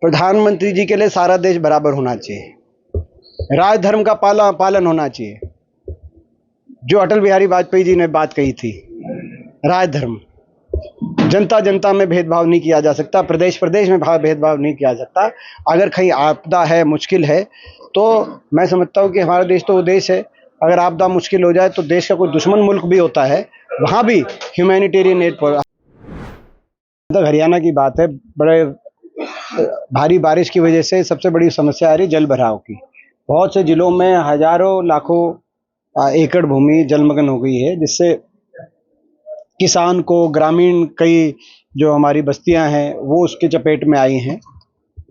प्रधानमंत्री जी के लिए सारा देश बराबर होना चाहिए, राजधर्म का पालन होना चाहिए। जो अटल बिहारी वाजपेयी जी ने बात कही थी, राजधर्म, जनता जनता में भेदभाव नहीं किया जा सकता, प्रदेश प्रदेश में भेदभाव नहीं किया जा सकता। अगर कहीं आपदा है, मुश्किल है, तो मैं समझता हूँ कि हमारा देश तो वो देश है, अगर आपदा मुश्किल हो जाए तो देश का कोई दुश्मन मुल्क भी होता है, वहाँ भी ह्यूमैनिटेरियन एड पर। हरियाणा की बात है, बड़े भारी बारिश की वजह से सबसे बड़ी समस्या आ रही जल भराव की। बहुत से जिलों में हजारों लाखों एकड़ भूमि जलमग्न हो गई है, जिससे किसान को, ग्रामीण कई जो हमारी बस्तियां हैं वो उसके चपेट में आई हैं।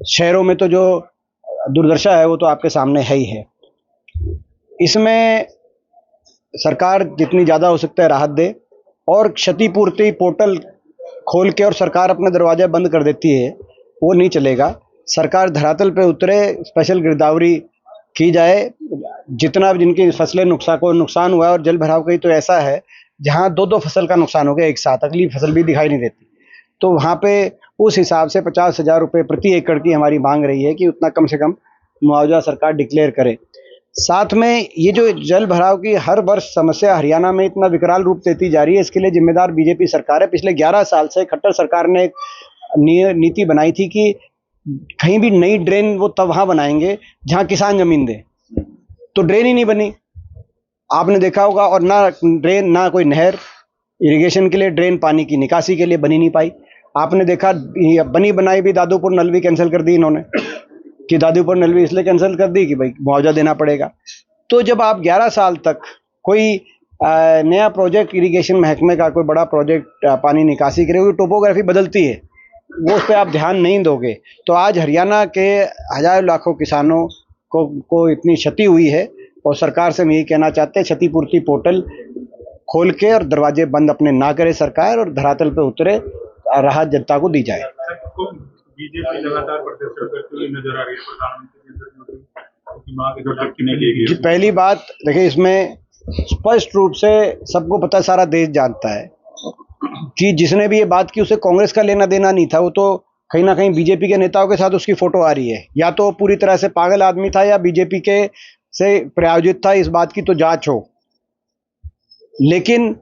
शहरों में तो जो दुर्दशा है वो तो आपके सामने है ही है। इसमें सरकार जितनी ज़्यादा हो सकता है राहत दे, और क्षतिपूर्ति पोर्टल खोल के और सरकार अपने दरवाजे बंद कर देती है, वो नहीं चलेगा। सरकार धरातल पे उतरे, स्पेशल गिरदावरी की जाए, जितना जिनकी फसलें नुकसान हुआ है। और जल भराव कई तो ऐसा है जहाँ दो फसल का नुकसान हो गया एक साथ, अगली फसल भी दिखाई नहीं देती, तो वहाँ पे उस हिसाब से 50,000 रुपये प्रति एकड़ की हमारी मांग रही है कि उतना कम से कम मुआवजा सरकार डिक्लेयर करे। साथ में ये जो जल भराव की हर वर्ष समस्या हरियाणा में इतना विकराल रूप लेती जा रही है, इसके लिए जिम्मेदार बीजेपी सरकार है। पिछले 11 साल से खट्टर सरकार ने एक नीति बनाई थी कि कहीं भी नई ड्रेन वो तब वहाँ बनाएंगे जहाँ किसान जमीन दे, तो ड्रेन ही नहीं बनी, आपने देखा होगा। और ना ड्रेन, ना कोई नहर इरिगेशन के लिए, ड्रेन पानी की निकासी के लिए बनी नहीं पाई। आपने देखा बनी बनाई भी दादूपुर नल भी कैंसिल कर दी इन्होंने, कि दादूपुर नल भी इसलिए कैंसिल कर दी कि भाई मुआवजा देना पड़ेगा। तो जब आप 11 साल तक कोई नया प्रोजेक्ट इरिगेशन महकमे का कोई बड़ा प्रोजेक्ट पानी निकासी करे, टोपोग्राफी बदलती है, वो उस पर आप ध्यान नहीं दोगे, तो आज हरियाणा के हजारों लाखों किसानों को इतनी क्षति हुई है। और सरकार से हम यही कहना चाहते हैं, क्षतिपूर्ति पोर्टल खोल के और दरवाजे बंद अपने ना करे सरकार, और धरातल पे उतरे, राहत जनता को दी जाए। बीजेपी लगातार प्रदर्शन करती हुई नजर आ रही है प्रधानमंत्री की मांग जो रखने के लिए। पहली बात देखिए, इसमें स्पष्ट रूप से सबको पता, सारा देश जानता है कि जिसने भी ये बात की उसे कांग्रेस का लेना देना नहीं था। वो तो कहीं ना कहीं बीजेपी के नेताओं के साथ उसकी फोटो आ रही है, या तो पूरी तरह से पागल आदमी था या बीजेपी के से प्रायोजित था, इस बात की तो जांच हो। लेकिन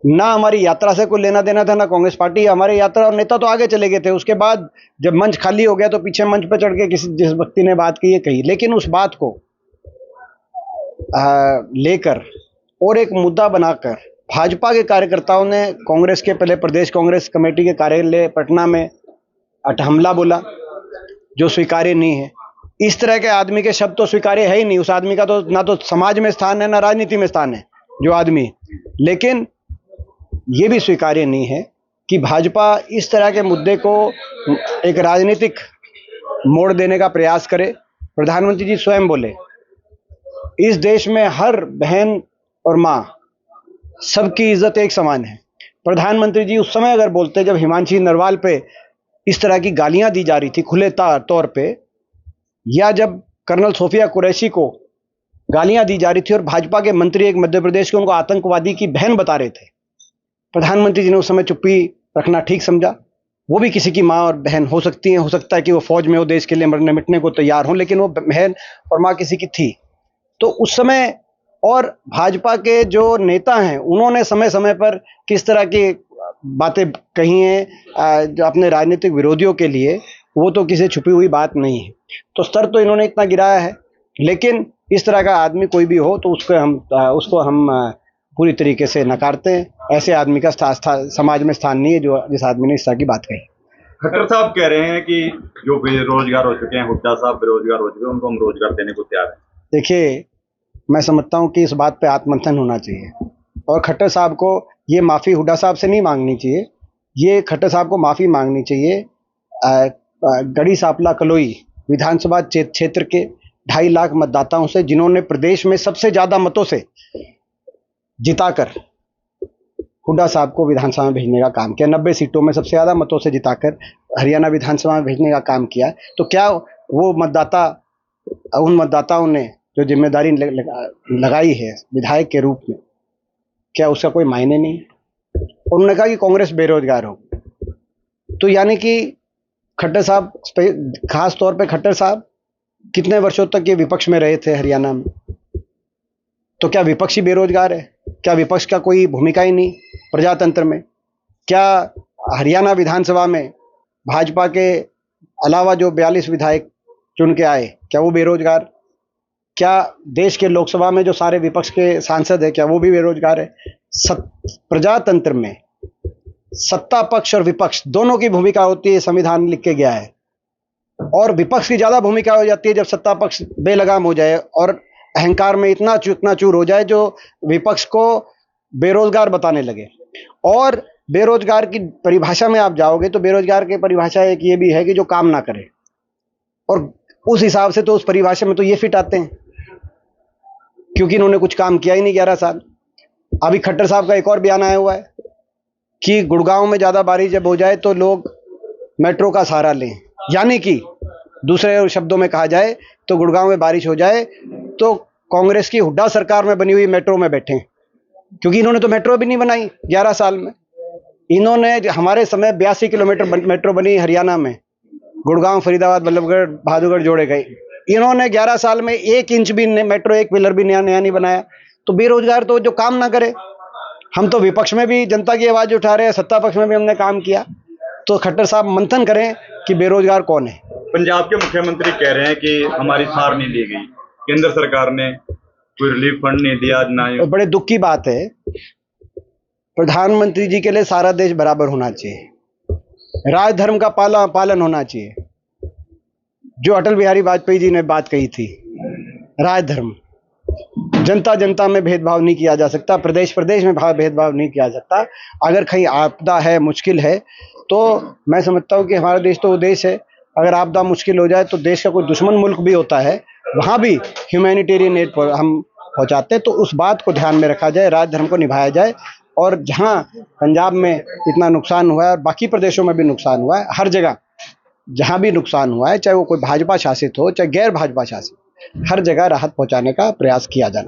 ना हमारी यात्रा से कोई लेना देना था, ना कांग्रेस पार्टी। हमारे यात्रा और नेता तो आगे चले गए थे, उसके बाद जब मंच खाली हो गया तो पीछे मंच पर चढ़ के जिस व्यक्ति ने बात की है कही। लेकिन उस बात को लेकर और एक मुद्दा बनाकर भाजपा के कार्यकर्ताओं ने कांग्रेस के पहले प्रदेश कांग्रेस कमेटी के कार्यालय पटना में हमला बोला, जो स्वीकार्य नहीं है। इस तरह के आदमी के शब्द तो स्वीकार्य है ही नहीं। उस आदमी का तो ना तो समाज में स्थान है, ना राजनीति में स्थान है जो आदमी। लेकिन ये भी स्वीकार्य नहीं है कि भाजपा इस तरह के मुद्दे को एक राजनीतिक मोड़ देने का प्रयास करे। प्रधानमंत्री जी स्वयं बोले, इस देश में हर बहन और माँ, सबकी इज्जत एक समान है। प्रधानमंत्री जी उस समय अगर बोलते जब हिमांशी नरवाल पे इस तरह की गालियां दी जा रही थी खुले तौर पे, या जब कर्नल सोफिया कुरैशी को गालियां दी जा रही थी और भाजपा के मंत्री एक मध्य प्रदेश के उनको आतंकवादी की बहन बता रहे थे, प्रधानमंत्री जी ने उस समय चुप्पी रखना ठीक समझा। वो भी किसी की माँ और बहन हो सकती हैं, हो सकता है कि वो फौज में हो, देश के लिए मरने मिटने को तैयार हो, लेकिन वो बहन और माँ किसी की थी। तो उस समय और भाजपा के जो नेता हैं उन्होंने समय समय पर किस तरह की बातें कही हैं जो अपने राजनीतिक विरोधियों के लिए, वो तो किसी छुपी हुई बात नहीं है। तो स्तर तो इन्होंने इतना गिराया है, लेकिन इस तरह का आदमी कोई भी हो तो उसको हम पूरी तरीके से नकारते हैं। ऐसे आदमी का समाज में स्थान नहीं है जिस आदमी ने इस तरह की बात कही। खट्टर साहब कह रहे हैं कि जो बेरोजगार हो चुके हैं, हुड्डा साहब बेरोजगार हो चुके हैं, उनको हम रोजगार देने को तैयार हैं। देखिए, मैं समझता हूं कि इस बात पे आत्ममंथन होना चाहिए, और खट्टर साहब को ये माफ़ी हुड्डा साहब से नहीं मांगनी चाहिए, ये खट्टर साहब को माफ़ी मांगनी चाहिए गढ़ी सांपला कलोई विधानसभा क्षेत्र के 2.5 लाख मतदाताओं से, जिन्होंने प्रदेश में सबसे ज़्यादा मतों से जिताकर हुड्डा साहब को विधानसभा में भेजने का काम किया। 90 सीटों में सबसे ज़्यादा मतों से जिताकर हरियाणा विधानसभा में भेजने का काम किया। तो क्या वो मतदाता, उन मतदाताओं ने जो जिम्मेदारी लगाई है विधायक के रूप में, क्या उसका कोई मायने नहीं है? उन्होंने कहा कि कांग्रेस बेरोजगार हो, तो यानी कि खट्टर साहब खास तौर पे खट्टर साहब कितने वर्षों तक ये विपक्ष में रहे थे हरियाणा में, तो क्या विपक्ष ही बेरोजगार है? क्या विपक्ष का कोई भूमिका ही नहीं प्रजातंत्र में? क्या हरियाणा विधानसभा में भाजपा के अलावा जो 42 विधायक चुन के आए, क्या वो बेरोजगार? क्या देश के लोकसभा में जो सारे विपक्ष के सांसद है, क्या वो भी बेरोजगार है? प्रजातंत्र में सत्ता पक्ष और विपक्ष दोनों की भूमिका होती है, संविधान लिख के गया है। और विपक्ष की ज्यादा भूमिका हो जाती है जब सत्ता पक्ष बेलगाम हो जाए और अहंकार में इतना चूर हो जाए जो विपक्ष को बेरोजगार बताने लगे। और बेरोजगार की परिभाषा में आप जाओगे तो बेरोजगार की परिभाषा एक ये भी है कि जो काम ना करे, और उस हिसाब से तो उस परिभाषा में तो ये फिट आते हैं, क्योंकि इन्होंने कुछ काम किया ही नहीं 11 साल। अभी खट्टर साहब का एक और बयान आया हुआ है कि गुड़गांव में ज्यादा बारिश जब हो जाए तो लोग मेट्रो का सहारा लें, यानी कि दूसरे शब्दों में कहा जाए तो गुड़गांव में बारिश हो जाए तो कांग्रेस की हुड्डा सरकार में बनी हुई मेट्रो में बैठें, क्योंकि इन्होंने तो मेट्रो भी नहीं बनाई 11 साल में। इन्होंने हमारे समय 82 किलोमीटर मेट्रो बनी हरियाणा में, गुड़गांव, फरीदाबाद, बल्लभगढ़, बहादुरगढ़ जोड़े गए। इन्होंने 11 साल में 1 इंच भी मेट्रो, 1 पिलर भी नया नहीं बनाया। तो बेरोजगार तो जो काम ना करे। हम तो विपक्ष में भी जनता की आवाज उठा रहे हैं, सत्ता पक्ष में भी हमने काम किया। तो खट्टर साहब मंथन करें कि बेरोजगार कौन है। पंजाब के मुख्यमंत्री कह रहे हैं कि हमारी सार नहीं ली गई, केंद्र सरकार ने कोई रिलीफ फंड नहीं दिया ना। बड़े दुख की बात है, प्रधानमंत्री जी के लिए सारा देश बराबर होना चाहिए, राजधर्म का पालन होना चाहिए। जो अटल बिहारी वाजपेयी जी ने बात कही थी, राजधर्म, जनता जनता में भेदभाव नहीं किया जा सकता, प्रदेश प्रदेश में भेदभाव नहीं किया जा सकता। अगर कहीं आपदा है, मुश्किल है, तो मैं समझता हूँ कि हमारा देश तो वो देश है, अगर आपदा मुश्किल हो जाए तो देश का कोई दुश्मन मुल्क भी होता है, वहाँ भी ह्यूमैनिटेरियन एड हम पहुँचाते हैं। तो उस बात को ध्यान में रखा जाए, राजधर्म को निभाया जाए। और जहाँ पंजाब में इतना नुकसान हुआ है और बाकी प्रदेशों में भी नुकसान हुआ है, हर जगह जहाँ भी नुकसान हुआ है, चाहे वो कोई भाजपा शासित हो चाहे गैर भाजपा शासित, हर जगह राहत पहुँचाने का प्रयास किया जाना।